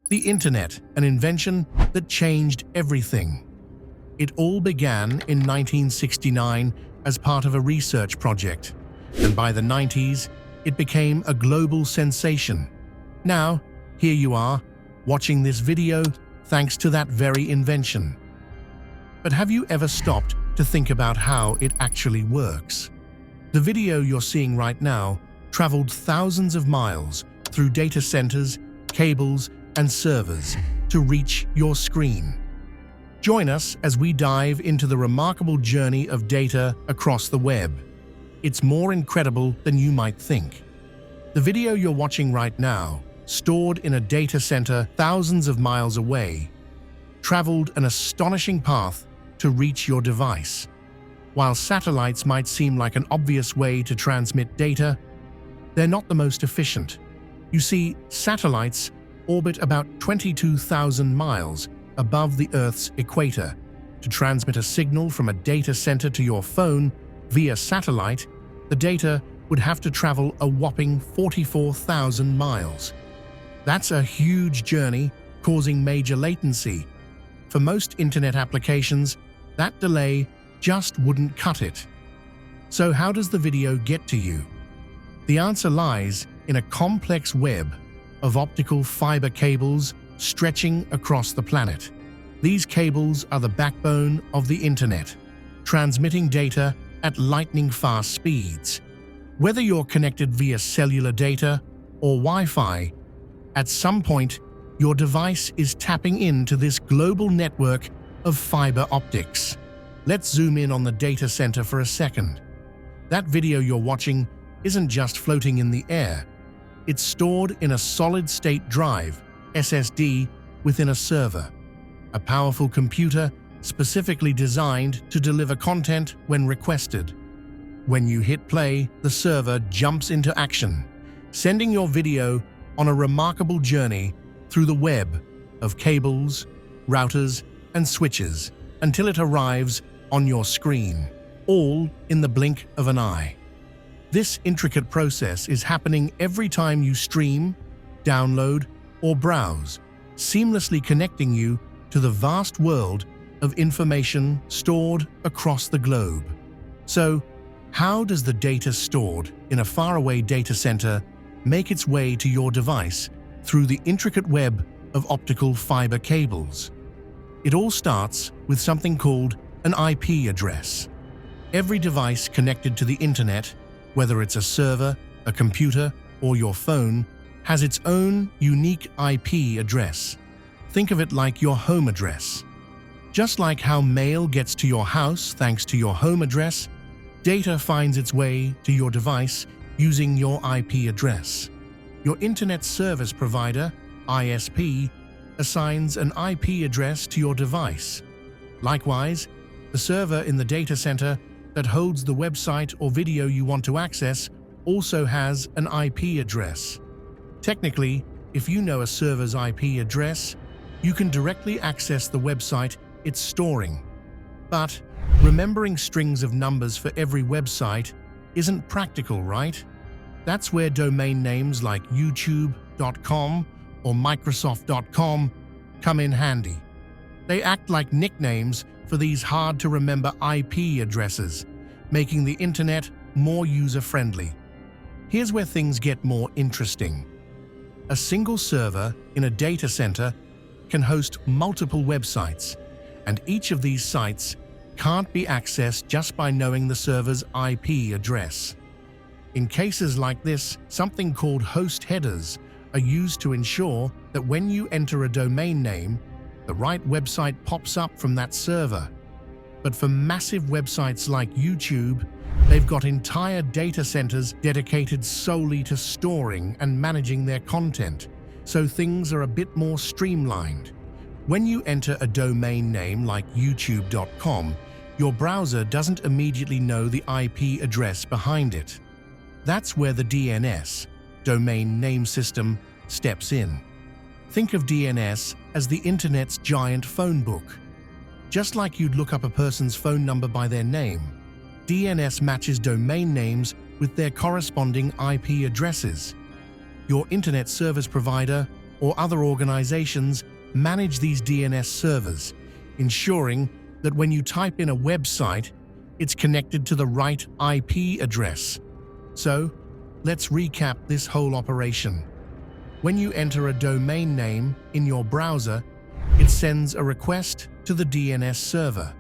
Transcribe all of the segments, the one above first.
The internet, an invention that changed everything. It all began in 1969 as part of a research project, and by the 90s, it became a global sensation. Now, here you are, watching this video thanks to that very invention. But have you ever stopped to think about how it actually works? The video you're seeing right now traveled thousands of miles through data centers, cables, and servers to reach your screen. Join us as we dive into the remarkable journey of data across the web. It's more incredible than you might think. The video you're watching right now, stored in a data center thousands of miles away, traveled an astonishing path to reach your device. While satellites might seem like an obvious way to transmit data, they're not the most efficient. You see, satellites orbit about 22,000 miles above the Earth's equator. To transmit a signal from a data center to your phone via satellite, the data would have to travel a whopping 44,000 miles. That's a huge journey, causing major latency. For most internet applications, that delay just wouldn't cut it. So how does the video get to you? The answer lies in a complex web of optical fiber cables stretching across the planet. These cables are the backbone of the internet, transmitting data at lightning-fast speeds. Whether you're connected via cellular data or Wi-Fi, at some point, your device is tapping into this global network of fiber optics. Let's zoom in on the data center for a second. That video you're watching isn't just floating in the air. It's stored in a solid-state drive, SSD, within a server, a powerful computer specifically designed to deliver content when requested. When you hit play, the server jumps into action, sending your video on a remarkable journey through the web of cables, routers, and switches until it arrives on your screen, all in the blink of an eye. This intricate process is happening every time you stream, download, or browse, seamlessly connecting you to the vast world of information stored across the globe. So, how does the data stored in a faraway data center make its way to your device through the intricate web of optical fiber cables? It all starts with something called an IP address. Every device connected to the internet, whether it's a server, a computer, or your phone, has its own unique IP address. Think of it like your home address. Just like how mail gets to your house thanks to your home address, data finds its way to your device using your IP address. Your internet service provider, ISP, assigns an IP address to your device. Likewise, the server in the data center that holds the website or video you want to access also has an IP address. Technically, if you know a server's IP address, you can directly access the website it's storing. But remembering strings of numbers for every website isn't practical, right? That's where domain names like youtube.com or microsoft.com come in handy. They act like nicknames for these hard-to-remember IP addresses, making the internet more user-friendly. Here's where things get more interesting. A single server in a data center can host multiple websites, and each of these sites can't be accessed just by knowing the server's IP address. In cases like this, something called host headers are used to ensure that when you enter a domain name, the right website pops up from that server. But for massive websites like YouTube, they've got entire data centers dedicated solely to storing and managing their content, so things are a bit more streamlined. When you enter a domain name like youtube.com, your browser doesn't immediately know the IP address behind it. That's where the DNS, Domain Name System, steps in. Think of DNS as the internet's giant phone book. Just like you'd look up a person's phone number by their name, DNS matches domain names with their corresponding IP addresses. Your internet service provider or other organizations manage these DNS servers, ensuring that when you type in a website, it's connected to the right IP address. So, let's recap this whole operation. When you enter a domain name in your browser, it sends a request to the DNS server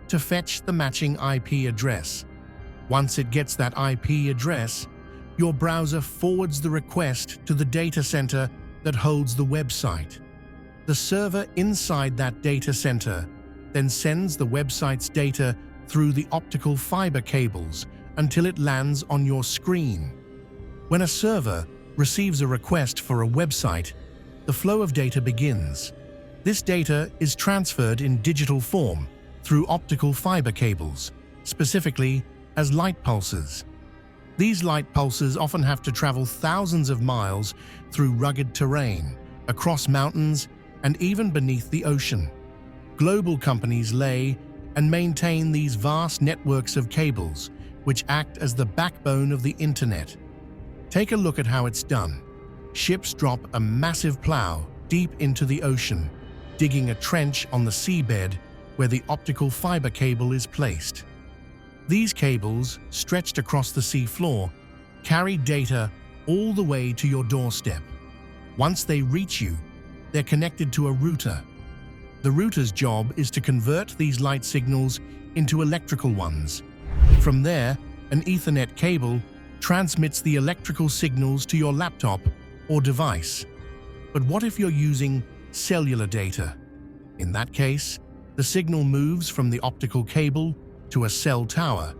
to fetch the matching IP address. Once it gets that IP address, your browser forwards the request to the data center that holds the website. The server inside that data center then sends the website's data through the optical fiber cables until it lands on your screen. When a server receives a request for a website, the flow of data begins. This data is transferred in digital form through optical fiber cables, specifically as light pulses. These light pulses often have to travel thousands of miles through rugged terrain, across mountains, and even beneath the ocean. Global companies lay and maintain these vast networks of cables, which act as the backbone of the internet. Take a look at how it's done. Ships drop a massive plow deep into the ocean, digging a trench on the seabed where the optical fiber cable is placed. These cables, stretched across the sea floor, carry data all the way to your doorstep. Once they reach you, they're connected to a router. The router's job is to convert these light signals into electrical ones. From there, an Ethernet cable transmits the electrical signals to your laptop or device. But what if you're using cellular data? In that case, the signal moves from the optical cable to a cell tower,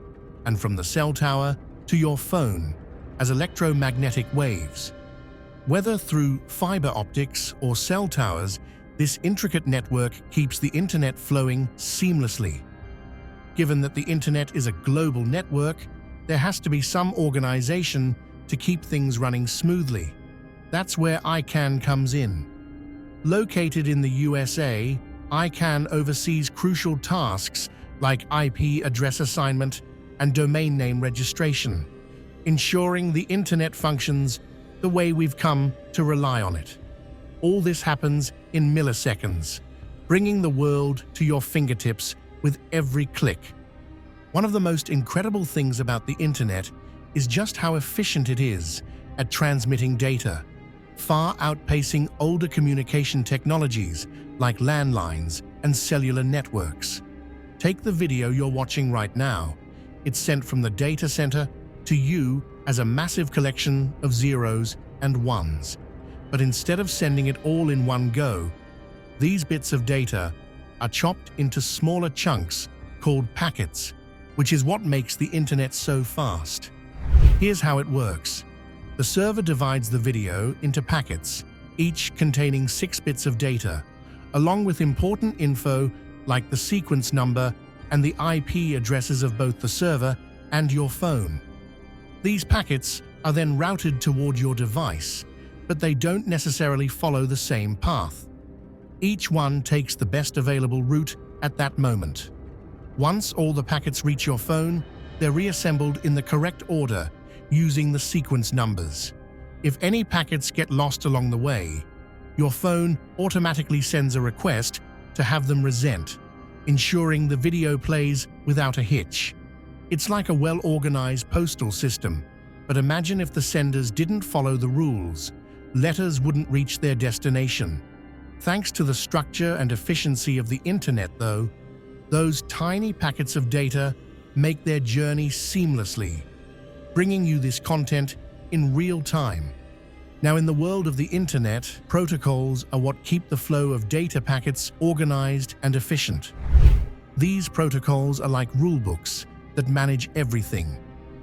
and from the cell tower to your phone as electromagnetic waves. Whether through fiber optics or cell towers, this intricate network keeps the internet flowing seamlessly. Given that the internet is a global network, there has to be some organization to keep things running smoothly. That's where ICANN comes in. Located in the USA, ICANN oversees crucial tasks like IP address assignment and domain name registration, ensuring the internet functions the way we've come to rely on it. All this happens in milliseconds, bringing the world to your fingertips with every click. One of the most incredible things about the internet is just how efficient it is at transmitting data, far outpacing older communication technologies like landlines and cellular networks. Take the video you're watching right now. It's sent from the data center to you as a massive collection of zeros and ones. But instead of sending it all in one go, these bits of data are chopped into smaller chunks called packets, which is what makes the internet so fast. Here's how it works. The server divides the video into packets, each containing 6 bits of data, along with important info like the sequence number and the IP addresses of both the server and your phone. These packets are then routed toward your device, but they don't necessarily follow the same path. Each one takes the best available route at that moment. Once all the packets reach your phone, they're reassembled in the correct order using the sequence numbers. If any packets get lost along the way, your phone automatically sends a request to have them resent, ensuring the video plays without a hitch. It's like a well-organized postal system, but imagine if the senders didn't follow the rules. Letters wouldn't reach their destination. Thanks to the structure and efficiency of the internet, though, those tiny packets of data make their journey seamlessly, bringing you this content in real time. Now, in the world of the internet, protocols are what keep the flow of data packets organized and efficient. These protocols are like rulebooks that manage everything,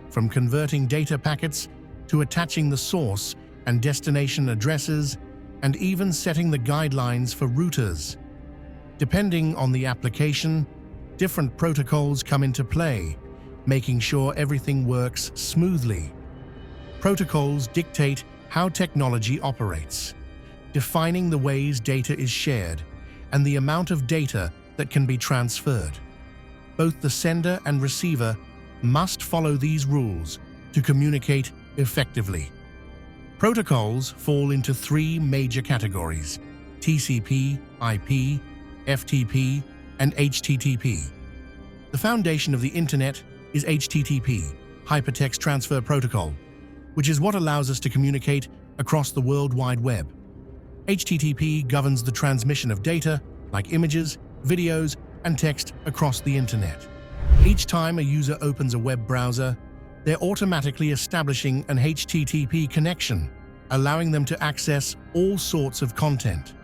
from converting data packets to attaching the source and destination addresses, and even setting the guidelines for routers. Depending on the application, different protocols come into play, making sure everything works smoothly. Protocols dictate how technology operates, defining the ways data is shared and the amount of data that can be transferred. Both the sender and receiver must follow these rules to communicate effectively. Protocols fall into three major categories: TCP, IP, FTP, and HTTP. The foundation of the Internet is HTTP, Hypertext Transfer Protocol, which is what allows us to communicate across the World Wide Web. HTTP governs the transmission of data, like images, videos, and text across the Internet. Each time a user opens a web browser, they're automatically establishing an HTTP connection, allowing them to access all sorts of content.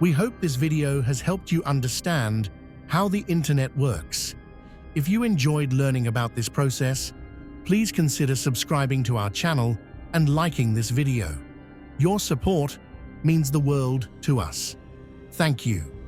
We hope this video has helped you understand how the Internet works. If you enjoyed learning about this process, please consider subscribing to our channel and liking this video. Your support means the world to us. Thank you.